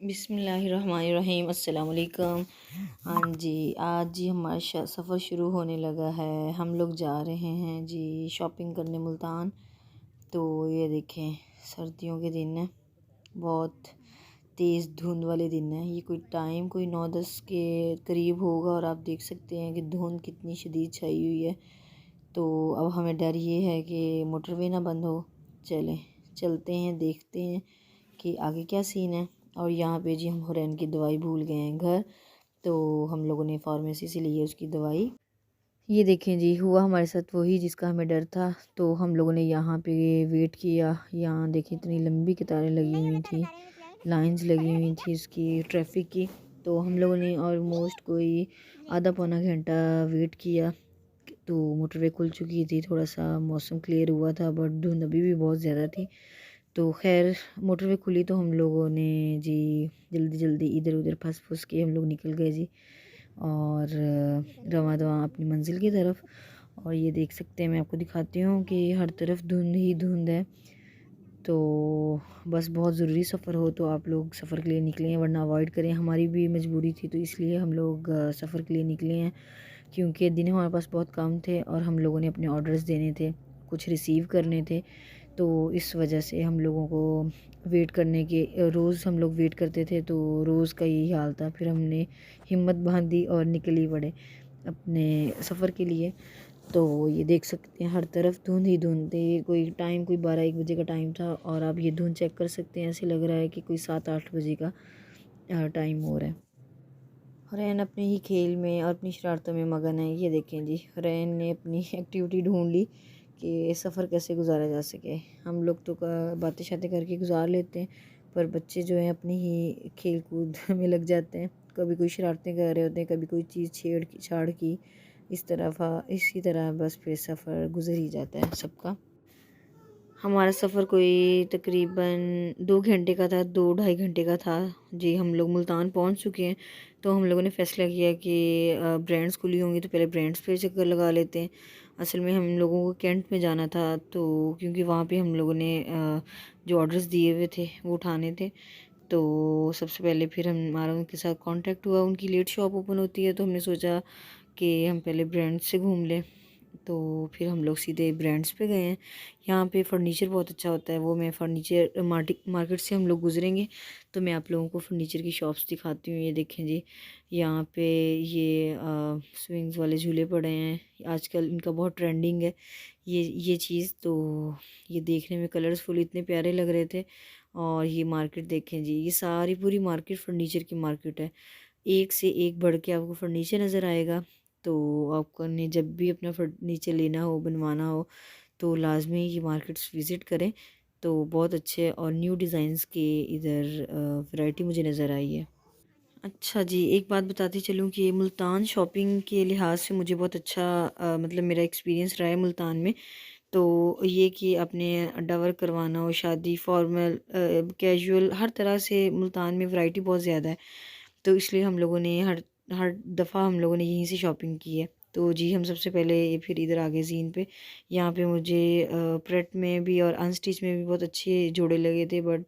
बिस्मिल्लाहिर्रहमानिर्रहीम अस्सलाम वालेकुम। हाँ जी, आज जी हमारा सफ़र शुरू होने लगा है। हम लोग जा रहे हैं जी शॉपिंग करने मुल्तान। तो ये देखें, सर्दियों के दिन है, बहुत तेज़ धुंध वाले दिन है। ये कोई 9-10 के करीब होगा और आप देख सकते हैं कि धुंध कितनी शदीद छाई हुई है। तो अब हमें डर ये है कि मोटरवे ना बंद हो। चलते हैं, देखते हैं कि आगे क्या सीन है। और यहाँ पे जी हम हुरैन की दवाई भूल गए हैं घर, तो हम लोगों ने फार्मेसी से ली है उसकी दवाई। ये देखें जी, हुआ हमारे साथ वही जिसका हमें डर था। तो हम लोगों ने यहाँ पे वेट किया। यहाँ देखें, इतनी लंबी कतारें लगी हुई थी, लाइंस लगी हुई थी उसकी, ट्रैफिक की। तो हम लोगों ने ऑलमोस्ट कोई आधा पौना घंटा वेट किया। तो मोटरवे खुल चुकी थी, थोड़ा सा मौसम क्लियर हुआ था, बट धुंध अभी भी बहुत ज़्यादा थी। तो खैर मोटरवे खुली तो हम लोगों ने जी जल्दी जल्दी इधर उधर फंस फुस के हम लोग निकल गए जी, और रवां दवां अपनी मंजिल की तरफ। और ये देख सकते हैं, मैं आपको दिखाती हूँ कि हर तरफ धुंध ही धुंध है। तो बस बहुत ज़रूरी सफ़र हो तो आप लोग सफ़र के लिए निकले हैं, वरना अवॉइड करें। हमारी भी मजबूरी थी तो इसलिए हम लोग सफ़र के लिए निकले हैं, क्योंकि दिन हमारे पास बहुत कम थे और हम लोगों ने अपने ऑर्डर्स देने थे, कुछ रिसीव करने थे। तो इस वजह से हम लोगों को वेट करने के रोज़ हम लोग वेट करते थे, तो रोज़ का यही हाल था। फिर हमने हिम्मत बांधी और निकल ही पड़े अपने सफ़र के लिए। तो ये देख सकते हैं, हर तरफ धुंध ही धुंध थी। कोई 12-1 बजे का टाइम था और आप ये धुंध चेक कर सकते हैं। ऐसे लग रहा है कि कोई 7-8 बजे का टाइम हो रहा है। हुरैन अपने ही खेल में और अपनी शरारतों में मगन है। ये देखें जी, हुरैन ने अपनी एक्टिविटी ढूंढ ली कि सफ़र कैसे गुजारा जा सके। हम लोग तो बातें शातें करके गुजार लेते हैं, पर बच्चे जो हैं अपनी ही खेल कूद में लग जाते हैं। कभी कोई शरारतें कर रहे होते हैं, कभी कोई चीज़ छाड़ की, इसी तरह बस फिर सफ़र गुजर ही जाता है सबका। हमारा सफ़र कोई तकरीबन 2 घंटे का था, 2-2.5 घंटे का था जी। हम लोग मुल्तान पहुंच चुके हैं। तो हम लोगों ने फ़ैसला किया कि ब्रांड्स खुली होंगी तो पहले ब्रांड्स पे चक्कर लगा लेते हैं। असल में हम लोगों को कैंट में जाना था, तो क्योंकि वहाँ पे हम लोगों ने जो ऑर्डर्स दिए हुए थे वो उठाने थे। तो सबसे पहले फिर हमारा उनके साथ कांटेक्ट हुआ। उनकी लेट शॉप ओपन होती है, तो हमने सोचा कि हम पहले ब्रांड्स से घूम लें। तो फिर हम लोग सीधे ब्रांड्स पे गए हैं। यहाँ पे फर्नीचर बहुत अच्छा होता है। वो मैं फर्नीचर मार्केट से हम लोग गुजरेंगे तो मैं आप लोगों को फर्नीचर की शॉप्स दिखाती हूँ। ये देखें जी, यहाँ पे ये स्विंग्स वाले झूले पड़े हैं, आजकल इनका बहुत ट्रेंडिंग है ये चीज़। तो ये देखने में कलरफुल इतने प्यारे लग रहे थे। और ये मार्केट देखें जी, ये सारी पूरी मार्केट फर्नीचर की मार्केट है। एक से एक बढ़ के आपको फर्नीचर नज़र आएगा। तो आपको ने जब भी अपना फर्नीचर लेना हो, बनवाना हो, तो लाजमी ये मार्केट्स विज़िट करें। तो बहुत अच्छे और न्यू डिज़ाइंस के इधर वैरायटी मुझे नज़र आई है। अच्छा जी, एक बात बताती चलूँ कि मुल्तान शॉपिंग के लिहाज से मुझे बहुत अच्छा मतलब मेरा एक्सपीरियंस रहा है मुल्तान में। तो ये कि अपने अड्डा वर्क करवाना हो, शादी, फॉर्मल, कैजुअल, हर तरह से मुल्तान में वैरायटी बहुत ज़्यादा है। तो इसलिए हम लोगों ने हर हर दफ़ा हम लोगों ने यहीं से शॉपिंग की है। तो जी हम सबसे पहले फिर इधर आ गए ज़ीन पे। यहाँ पे मुझे प्रेट में भी और अनस्टिच में भी बहुत अच्छे जोड़े लगे थे, बट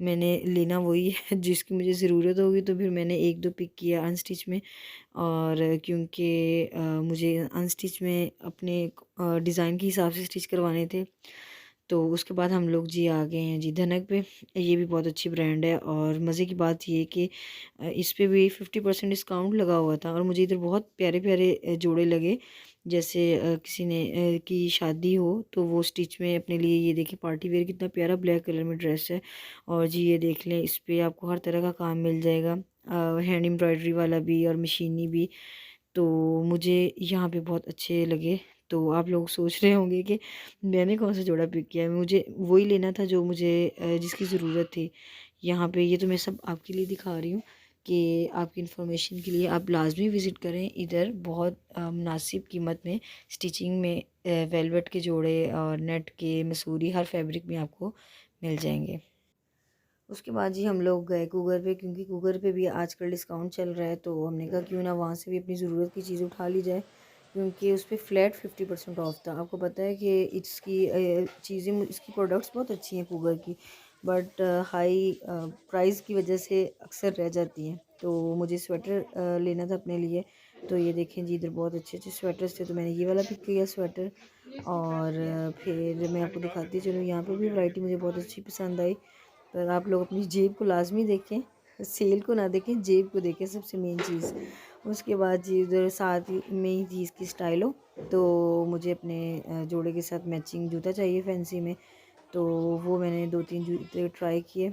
मैंने लेना वही है जिसकी मुझे ज़रूरत होगी। तो फिर मैंने 1-2 पिक किया अनस्टिच में। और क्योंकि मुझे अनस्टिच में अपने डिज़ाइन के हिसाब से स्टिच करवाने थे। तो उसके बाद हम लोग जी आ गए हैं जी धनक पे। ये भी बहुत अच्छी ब्रांड है और मज़े की बात ये है कि इस पे भी 50% डिस्काउंट लगा हुआ था और मुझे इधर बहुत प्यारे प्यारे जोड़े लगे। जैसे किसी ने की शादी हो तो वो स्टिच में अपने लिए, ये देखिए पार्टी वेयर कितना प्यारा ब्लैक कलर में ड्रेस है। और जी ये देख लें, इस पे आपको हर तरह का काम मिल जाएगा, हैंड एम्ब्रॉयडरी वाला भी और मशीनी भी। तो मुझे यहाँ पे बहुत अच्छे लगे। तो आप लोग सोच रहे होंगे कि मैंने कौन सा जोड़ा पिक किया है, मुझे वही लेना था जो मुझे जिसकी ज़रूरत थी। यहाँ पे ये तो मैं सब आपके लिए दिखा रही हूँ कि आपकी इन्फॉर्मेशन के लिए आप लाजमी विज़िट करें। इधर बहुत मुनासिब कीमत में स्टिचिंग में वेलवेट के जोड़े और नेट के, मसूरी, हर फैब्रिक में आपको मिल जाएंगे। उसके बाद जी हम लोग गए कूगर पे, क्योंकि कूगर पे भी आजकल डिस्काउंट चल रहा है। तो हमने कहा क्यों ना वहाँ से भी अपनी ज़रूरत की चीज़ उठा ली जाए, क्योंकि उस पर फ्लैट 50% ऑफ था। आपको पता है कि इसकी चीज़ें, इसकी प्रोडक्ट्स बहुत अच्छी हैं कूगर की। बट हाई प्राइस की वजह से अक्सर रह जाती हैं। तो मुझे स्वेटर लेना था अपने लिए। तो ये देखें जी, इधर बहुत अच्छे अच्छे स्वेटर्स थे, तो मैंने ये वाला पिक किया स्वेटर। और फिर मैं आपको दिखाती चलूँ, यहाँ पे भी वैरायटी मुझे बहुत अच्छी पसंद आई। पर आप लोग अपनी जेब को लाजमी देखें, सेल को ना देखें, जेब को देखें, सबसे मेन चीज़। उसके बाद जी उधर साथ ही में ही थी इसकी स्टाइलो। तो मुझे अपने जोड़े के साथ मैचिंग जूता चाहिए फैंसी में। तो वो मैंने 2-3 जूते ट्राई किए।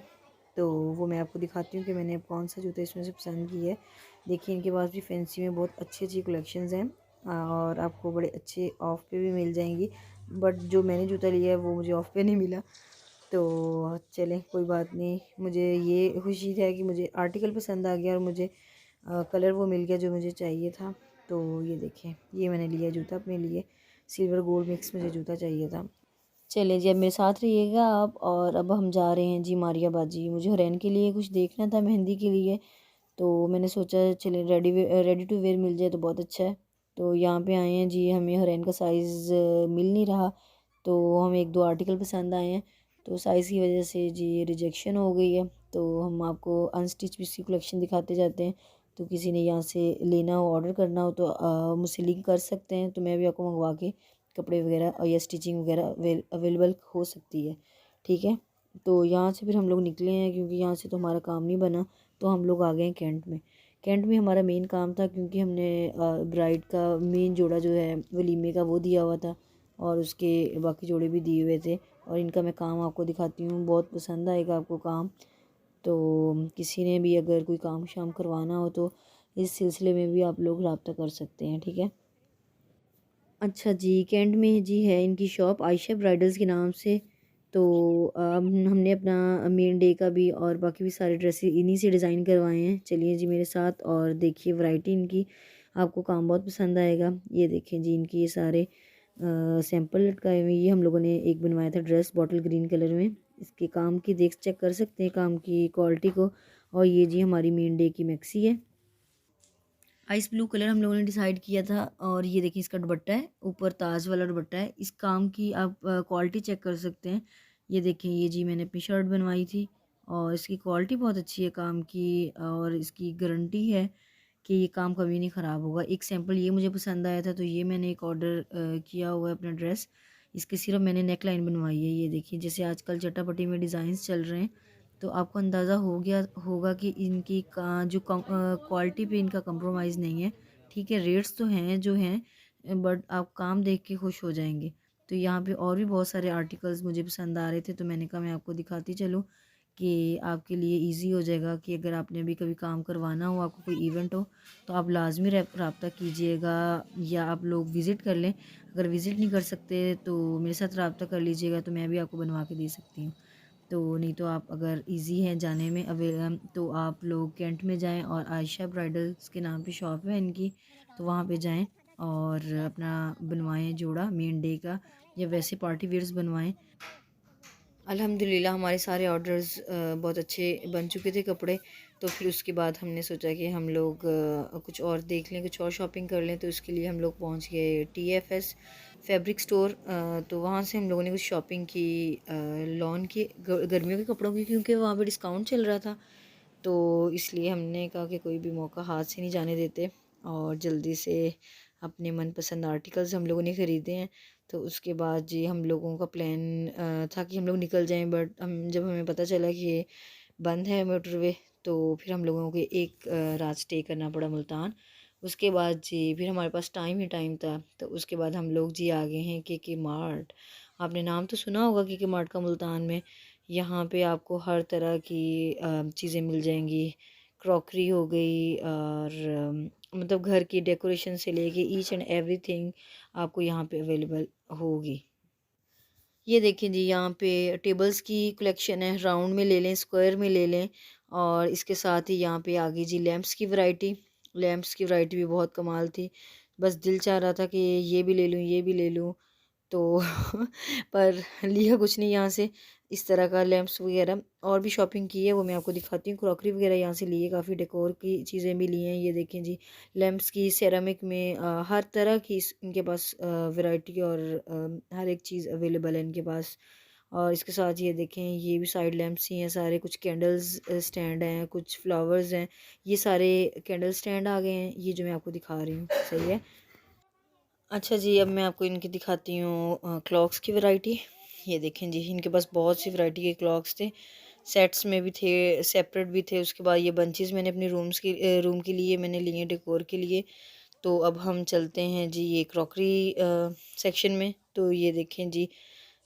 तो वो मैं आपको दिखाती हूँ कि मैंने कौन सा जूता इसमें से पसंद किया है। देखिए, इनके पास भी फैंसी में बहुत अच्छी अच्छी कलेक्शंस हैं और आपको बड़े अच्छे ऑफ़ पे भी मिल जाएंगी। बट जो मैंने जूता लिया है वो मुझे ऑफ़ पे नहीं मिला। तो चलें, कोई बात नहीं। मुझे ये खुशी है कि मुझे आर्टिकल पसंद आ गया और मुझे कलर वो मिल गया जो मुझे चाहिए था। तो ये देखें, ये मैंने लिया जूता अपने लिए, सिल्वर गोल्ड मिक्स मुझे जूता चाहिए था। चलिए जी, अब मेरे साथ रहिएगा आप। और अब हम जा रहे हैं जी मारिया बाजी। मुझे हुरैन के लिए कुछ देखना था, मेहंदी के लिए। तो मैंने सोचा चले रेडी टू वेयर मिल जाए तो बहुत अच्छा है। तो यहाँ पे आए हैं जी, हमें हुरैन का साइज़ मिल नहीं रहा। तो हमें एक दो आर्टिकल पसंद आए हैं, तो साइज़ की वजह से जी रिजेक्शन हो गई है। तो हम आपको अनस्टिच पीस की कलेक्शन दिखाते जाते हैं। तो किसी ने यहाँ से लेना हो, ऑर्डर करना हो तो मुझसे लिंक कर सकते हैं, तो मैं भी आपको मंगवा के कपड़े वगैरह और या स्टिचिंग वगैरह अवेलेबल हो सकती है। ठीक है। तो यहाँ से फिर हम लोग निकले हैं, क्योंकि यहाँ से तो हमारा काम नहीं बना। तो हम लोग आ गए हैं कैंट में। कैंट में हमारा मेन काम था, क्योंकि हमने ब्राइड का मेन जोड़ा जो है वलीमे का वो दिया हुआ था, और उसके बाकी जोड़े भी दिए हुए थे। और इनका मैं काम आपको दिखाती हूँ, बहुत पसंद आएगा आपको काम। तो किसी ने भी अगर कोई काम शाम करवाना हो तो इस सिलसिले में भी आप लोग रब्ता कर सकते हैं। ठीक है। अच्छा जी, कैंट में जी है इनकी शॉप आयशा ब्राइडल्स के नाम से। तो हमने अपना मेन डे का भी और बाकी भी सारे ड्रेसेस इन्हीं से डिज़ाइन करवाए हैं। चलिए जी मेरे साथ और देखिए वैरायटी इनकी, आपको काम बहुत पसंद आएगा। ये देखें जी, इनकी ये सारे सैंपल लटकाए हुए। ये हम लोगों ने एक बनवाया था ड्रेस बॉटल ग्रीन कलर में। इसके काम की देख चेक कर सकते हैं काम की क्वालिटी को। और ये जी हमारी मेन डे की मैक्सी है, आइस ब्लू कलर हम लोगों ने डिसाइड किया था। और ये देखिए इसका दुपट्टा है, ऊपर ताज वाला दुपट्टा है। इस काम की आप क्वालिटी चेक कर सकते हैं। ये देखें, ये जी मैंने अपनी शर्ट बनवाई थी और इसकी क्वालिटी बहुत अच्छी है काम की, और इसकी गारंटी है कि ये काम कभी नहीं ख़राब होगा। एक सैम्पल ये मुझे पसंद आया था, तो ये मैंने एक ऑर्डर किया हुआ है अपना ड्रेस। इसकी सिर्फ मैंने नेक लाइन बनवाई है। ये देखिए, जैसे आजकल चटापटी में डिज़ाइंस चल रहे हैं, तो आपको अंदाज़ा हो गया होगा कि इनकी जो क्वालिटी पे इनका कंप्रोमाइज़ नहीं है। ठीक है, रेट्स तो हैं जो हैं, बट आप काम देख के खुश हो जाएंगे। तो यहाँ पे और भी बहुत सारे आर्टिकल्स मुझे पसंद आ रहे थे, तो मैंने कहा मैं आपको दिखाती चलूँ कि आपके लिए इजी हो जाएगा कि अगर आपने भी कभी काम करवाना हो, आपको कोई इवेंट हो, तो आप लाजमी रब्ता कीजिएगा, या आप लोग विज़िट कर लें। अगर विज़िट नहीं कर सकते तो मेरे साथ रब्ता कर लीजिएगा, तो मैं भी आपको बनवा के दे सकती हूँ। तो नहीं तो आप अगर इजी हैं जाने में तो आप लोग कैंट में जाएं और आयशा ब्राइडल्स के नाम पे शॉप है इनकी, तो वहाँ पे जाएं और अपना बनवाएं जोड़ा मेन डे का, या वैसे पार्टी वेयर्स बनवाएं। अल्हम्दुलिल्लाह हमारे सारे ऑर्डर्स बहुत अच्छे बन चुके थे कपड़े। तो फिर उसके बाद हमने सोचा कि हम लोग कुछ और देख लें, कुछ और शॉपिंग कर लें। तो इसके लिए हम लोग पहुंच गए TFS फैब्रिक स्टोर। तो वहाँ से हम लोगों ने कुछ शॉपिंग की लॉन की, गर्मियों के कपड़ों की, क्योंकि वहाँ पे डिस्काउंट चल रहा था। तो इसलिए हमने कहा कि कोई भी मौका हाथ से नहीं जाने देते, और जल्दी से अपने मनपसंद आर्टिकल्स हम लोगों ने ख़रीदे हैं। तो उसके बाद जी हम लोगों का प्लान था कि हम लोग निकल जाएं, बट जब हमें पता चला कि ये बंद है मोटरवे, तो फिर हम लोगों को एक रात स्टे करना पड़ा मुल्तान। उसके बाद जी फिर हमारे पास टाइम ही टाइम था, तो उसके बाद हम लोग जी आ गए हैं के मार्ट। आपने नाम तो सुना होगा के मार्ट का मुल्तान में। यहाँ पे आपको हर तरह की चीज़ें मिल जाएंगी। क्रॉकरी हो गई, और मतलब घर की डेकोरेशन से लेके ईच एंड एवरीथिंग आपको यहाँ पे अवेलेबल होगी। ये देखें जी, यहाँ पे टेबल्स की कलेक्शन है, राउंड में ले लें, स्क्वायर में ले लें। और इसके साथ ही यहाँ पे आ गई जी लैम्प्स की वैरायटी भी बहुत कमाल थी। बस दिल चाह रहा था कि ये भी ले लूँ, ये भी ले लूँ। तो पर लिया कुछ नहीं यहाँ से, इस तरह का लैंप्स वगैरह। और भी शॉपिंग की है, वो मैं आपको दिखाती हूँ। क्रॉकरी वगैरह यहाँ से ली है, काफ़ी डेकोर की चीज़ें भी ली हैं। ये देखें जी, लैंप्स की सेरामिक में हर तरह की इनके पास वैरायटी, और हर एक चीज़ अवेलेबल है इनके पास। और इसके साथ ये देखें, ये भी साइड लैंप्स ही हैं सारे, कुछ कैंडल्स स्टैंड हैं, कुछ फ्लावर्स हैं। ये सारे कैंडल स्टैंड आ गए हैं, ये जो मैं आपको दिखा रही हूँ। सही है। अच्छा जी, अब मैं आपको इनकी दिखाती हूँ क्लॉक्स की वैरायटी। ये देखें जी, इनके पास बहुत सी वैरायटी के क्लॉक्स थे, सेट्स में भी थे, सेपरेट भी थे। उसके बाद ये बंचेस मैंने अपने रूम के लिए मैंने लिए, डेकोर के लिए। तो अब हम चलते हैं जी ये क्रॉकरी सेक्शन में। तो ये देखें जी,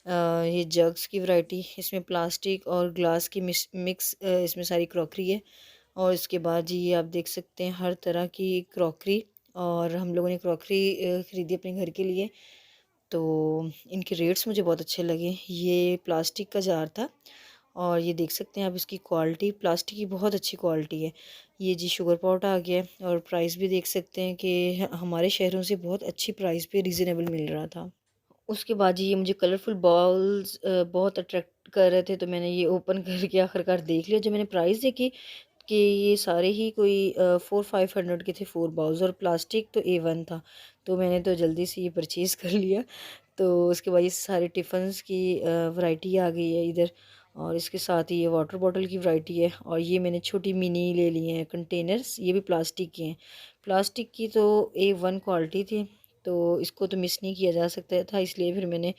ये जग्स की वैरायटी, इसमें प्लास्टिक और ग्लास की मिक्स इसमें सारी क्रॉकरी है। और इसके बाद जी ये आप देख सकते हैं हर तरह की क्रॉकरी। और हम लोगों ने क्रॉकरी ख़रीदी अपने घर के लिए। तो इनके रेट्स मुझे बहुत अच्छे लगे। ये प्लास्टिक का जार था, और ये देख सकते हैं आप इसकी क्वालिटी, प्लास्टिक की बहुत अच्छी क्वालिटी है। ये जी शुगर पॉट आ गया, और प्राइस भी देख सकते हैं कि हमारे शहरों से बहुत अच्छी प्राइस पे रीज़नेबल मिल रहा था। उसके बाद जी ये मुझे कलरफुल बॉल्स बहुत अट्रैक्ट कर रहे थे, तो मैंने ये ओपन करके आखिरकार देख लिया। जब मैंने प्राइस देखी कि ये सारे ही कोई 400-500 के थे, 4 बाउल्स, और प्लास्टिक तो A1 था। तो मैंने तो जल्दी से ये परचेज़ कर लिया। तो उसके बाद ये सारे टिफ़न्स की वैरायटी आ गई है इधर, और इसके साथ ही ये वाटर बॉटल की वैरायटी है। और ये मैंने छोटी मिनी ले लिए हैं कंटेनर्स, ये भी प्लास्टिक के हैं। प्लास्टिक की तो A1 क्वालिटी थी, तो इसको तो मिस नहीं किया जा सकता था, इसलिए फिर मैंने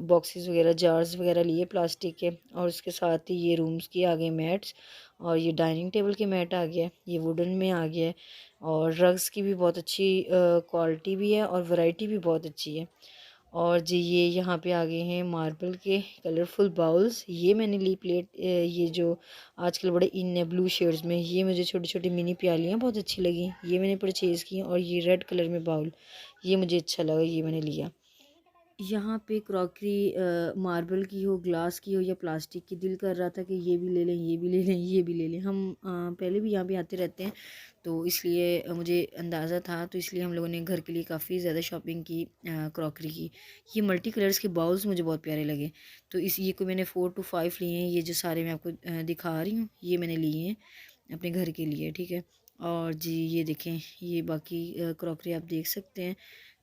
बॉक्सेस वगैरह, जार्स वगैरह लिए प्लास्टिक के। और इसके साथ ही ये रूम्स की आ गए मैट्स, और ये डाइनिंग टेबल के मैट आ गया, ये वुडन में आ गया है। और रग्स की भी बहुत अच्छी क्वालिटी भी है, और वैरायटी भी बहुत अच्छी है। और जी ये यहाँ पे आ गए हैं मार्बल के कलरफुल बाउल्स। ये मैंने ली प्लेट, ये जो आजकल बड़े इन है ब्लू शेड्स में, ये मुझे छोटी छोटी मिनी प्यालियाँ बहुत अच्छी लगी, ये मैंने परचेज़ की। और ये रेड कलर में बाउल, ये मुझे अच्छा लगा, ये मैंने लिया। यहाँ पे क्रॉकरी मार्बल की हो, ग्लास की हो, या प्लास्टिक की, दिल कर रहा था कि ये भी ले लें, ये भी ले लें, ये भी ले लें। हम पहले भी यहाँ पे आते रहते हैं, तो इसलिए मुझे अंदाज़ा था, तो इसलिए हम लोगों ने घर के लिए काफ़ी ज़्यादा शॉपिंग की क्रॉकरी की। ये मल्टी कलर्स के बाउल्स मुझे बहुत प्यारे लगे, तो इस ये को मैंने 4 to 5 लिए हैं। ये जो सारे मैं आपको दिखा रही हूँ, ये मैंने लिए हैं अपने घर के लिए, ठीक है। और जी ये देखें, ये बाकी क्रॉकरी आप देख सकते हैं,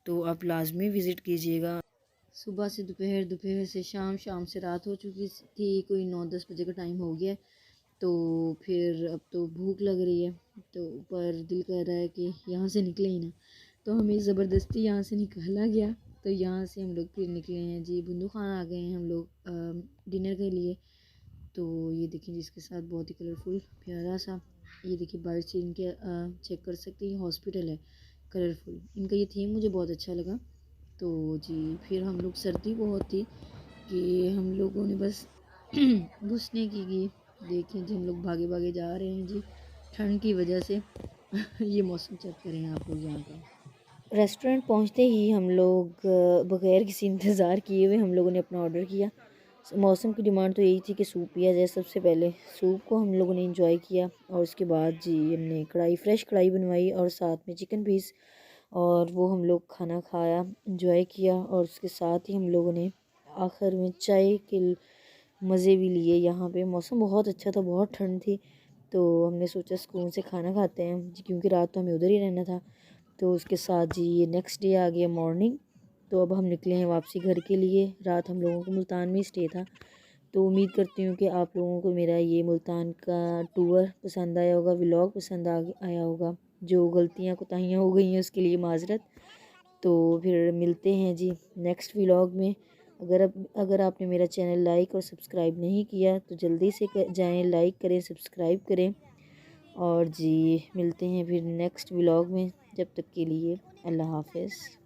तो आप लाजमी विज़िट कीजिएगा। सुबह से दोपहर, दोपहर से शाम, शाम से रात हो चुकी थी, कोई 9-10 बजे का टाइम हो गया। तो फिर अब तो भूख लग रही है, तो पर दिल कर रहा है कि यहाँ से निकले ही ना, तो हमें ज़बरदस्ती यहाँ से निकाला गया। तो यहाँ से हम लोग फिर निकले हैं जी, बुंदू खान आ गए हैं हम लोग डिनर के लिए। तो ये देखिए, जिसके साथ बहुत ही कलरफुल प्यारा सा, ये देखिए बाहर से इनके चेक कर सकते हैं, हॉस्पिटल है कलरफुल, इनका ये थीम मुझे बहुत अच्छा लगा। तो जी फिर हम लोग, सर्दी बहुत थी कि हम लोगों ने बस घुसने की देखें जी, हम लोग भागे भागे जा रहे हैं जी ठंड की वजह से। ये मौसम चेक करें आप लोग यहाँ का। रेस्टोरेंट पहुँचते ही हम लोग बग़ैर किसी इंतज़ार किए हुए हम लोगों ने अपना ऑर्डर किया। मौसम की डिमांड तो यही थी कि सूप पिया जाए। सबसे पहले सूप को हम लोगों ने इंजॉय किया, और उसके बाद जी हमने कढ़ाई, फ्रेश कढ़ाई बनवाई, और साथ में चिकन पीस, और वो हम लोग खाना खाया, इंजॉय किया। और उसके साथ ही हम लोगों ने आखिर में चाय के मज़े भी लिए। यहाँ पे मौसम बहुत अच्छा था, बहुत ठंड थी, तो हमने सोचा सुकून से खाना खाते हैं जी, क्योंकि रात तो हमें उधर ही रहना था। तो उसके साथ जी ये नेक्स्ट डे आ गया मॉर्निंग। तो अब हम निकले हैं वापसी घर के लिए। रात हम लोगों को मुल्तान में स्टे था। तो उम्मीद करती हूँ कि आप लोगों को मेरा ये मुल्तान का टूर पसंद आया होगा, व्लॉग पसंद आया होगा। जो गलतियाँ कोताहियाँ हो गई हैं उसके लिए माज़रत। तो फिर मिलते हैं जी नेक्स्ट व्लॉग में। अगर आपने मेरा चैनल लाइक और सब्सक्राइब नहीं किया तो जल्दी से जाएं, लाइक करें, सब्सक्राइब करें। और जी मिलते हैं फिर नेक्स्ट व्लॉग में, जब तक के लिए अल्लाह हाफ़िज़।